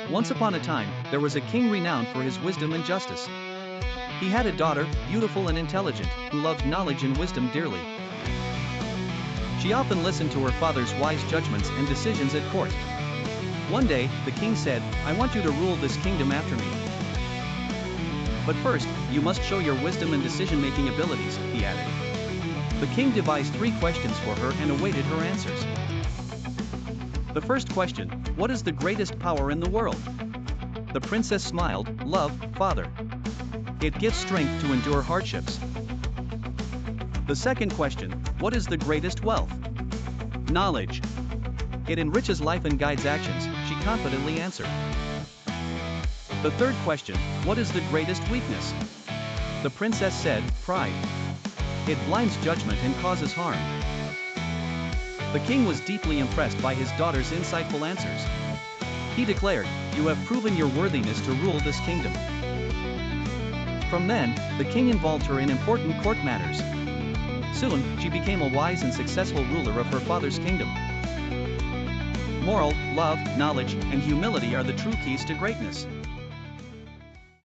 Once upon a time, there was a king renowned for his wisdom and justice. He had a daughter, beautiful and intelligent, who loved knowledge and wisdom dearly. She often listened to her father's wise judgments and decisions at court. One day, the king said, "I want you to rule this kingdom after me. But first, you must show your wisdom and decision-making abilities," he added. The king devised 3 questions for her and awaited her answers. The first question: what is the greatest power in the world? The princess smiled. "Love, father. It gives strength to endure hardships." The second question: what is the greatest wealth? Knowledge. It enriches life and guides actions, she confidently answered. The third question: what is the greatest weakness? The princess said, "Pride. It blinds judgment and causes harm." The king was deeply impressed by his daughter's insightful answers. He declared, "You have proven your worthiness to rule this kingdom." From then, the king involved her in important court matters. Soon, she became a wise and successful ruler of her father's kingdom. Moral: love, knowledge, and humility are the true keys to greatness.